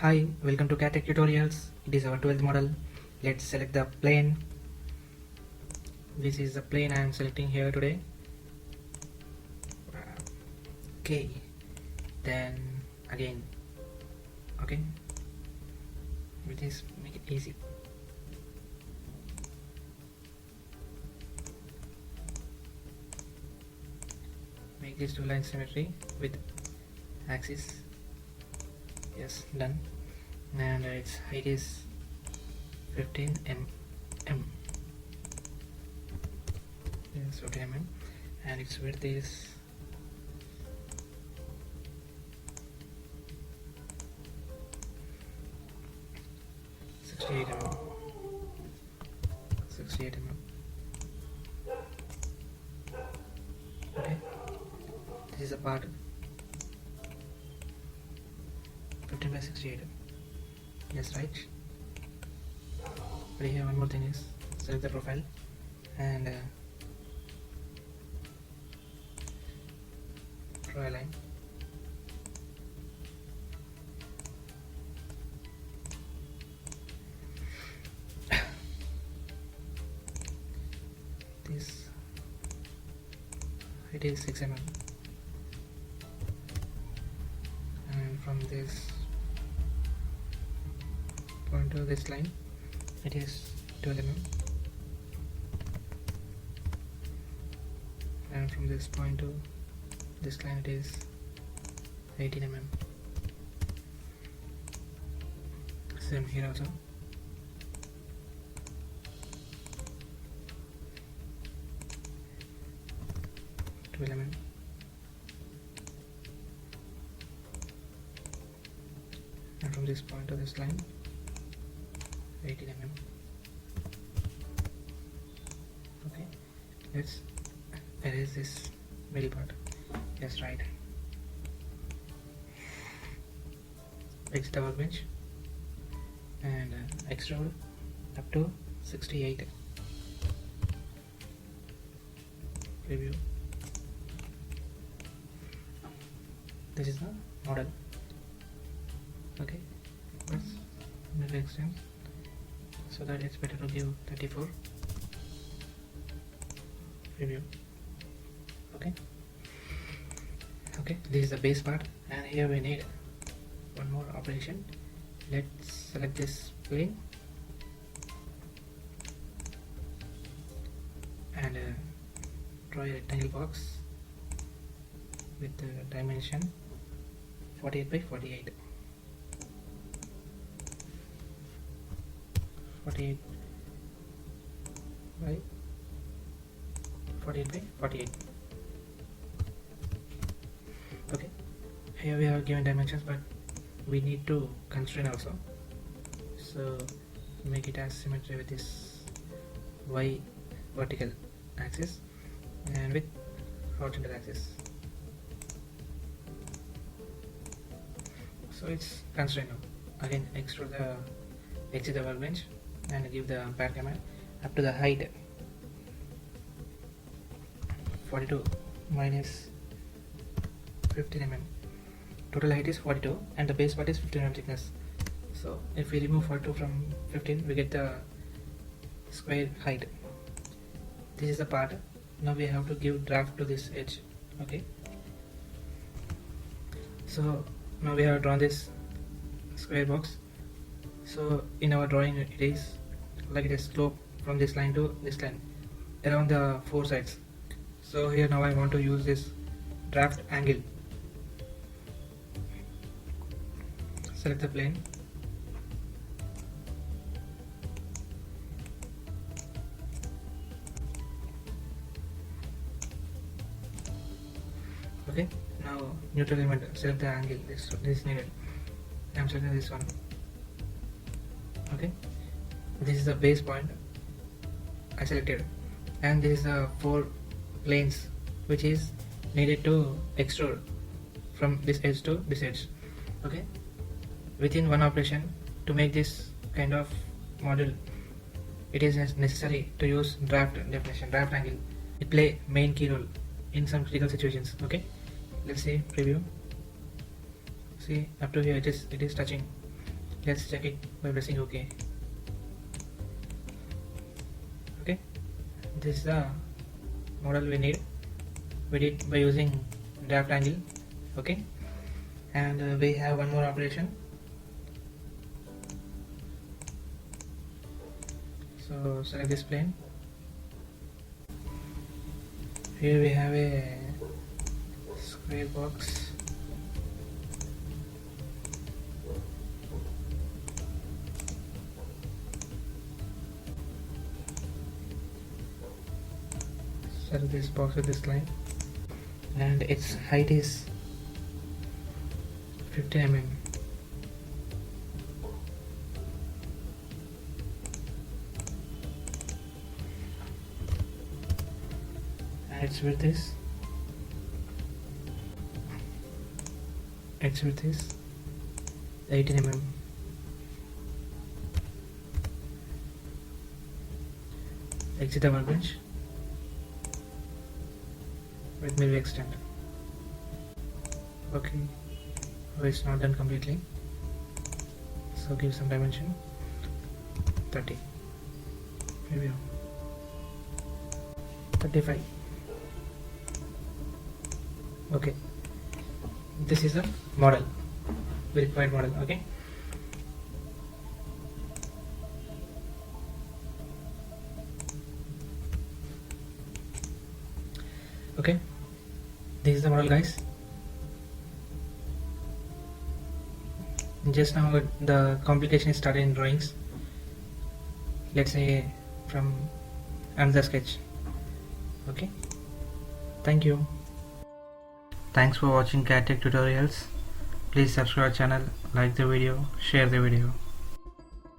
Hi, welcome to CATECH tutorials. It is our 12th model. Let's select the plane. This is the plane I am selecting here today. Okay, then again. Okay, with this make it easy. Make this two line symmetry with axis. Yes, done. And its height is 15 mm. Yes, 15 mm, and its width is 68 mm. 68 mm. Okay, this is a part 15 by 68. Yes, right. But here one more thing is select the profile and draw a line. This it is 6 mm, and from this point to this line it is 12 mm, and from this point to this line it is 18 mm. Same here also. Mm. And from this point to this line 18 mm. Okay, let's erase this middle part. Yes, right. Exit the workbench and extrude up to 68. Preview. This is the model. Okay, let's make it extend so that it's better to give 34. Preview. Okay, this is the base part, and here we need one more operation. Let's select this plane and draw a rectangle box with the dimension 48 by 48. 48 by 48 by 48. Okay, here we have given dimensions, but we need to constrain also, so make it as symmetry with this y vertical axis and with horizontal axis, so it's constrained now. Again, extrude the exit the workbench and give the pad command up to the height 42 minus 15 mm. Total height is 42 and the base part is 15 mm thickness. So if we remove 42 from 15, we get the square height. This is the part. Now we have to give draft to this edge. Okay, so now we have drawn this square box. So in our drawing it is like it is slope from this line to this line around the four sides. So here now I want to use this draft angle. Select the plane, okay. Now neutral element, select the angle. This is needed. I am selecting this one. Okay, this is the base point I selected, and this is the four planes which is needed to extrude from this edge to this edge. Okay, within one operation to make this kind of model, it is necessary to use draft definition, draft angle. It play main key role in some critical situations. Okay, let's see preview. See, up to here it is touching. Let's check it by pressing OK. Okay, this is the model we need. We did by using draft angle. Okay, and we have one more operation. So select this plane. Here we have a square box. Select this box with this line, and its height is 50 mm. And its width is 18 mm. Exit the workbench with maybe extend. Okay, it's not done completely, so give some dimension. 30, maybe 35. Okay, this is a model, the required model. Okay, okay, this is the model, guys. Just now the complication is started in drawings. Let's say from another sketch. Okay, thank you. Thanks for watching CATTECH tutorials. Please subscribe our channel, like the video, share the video.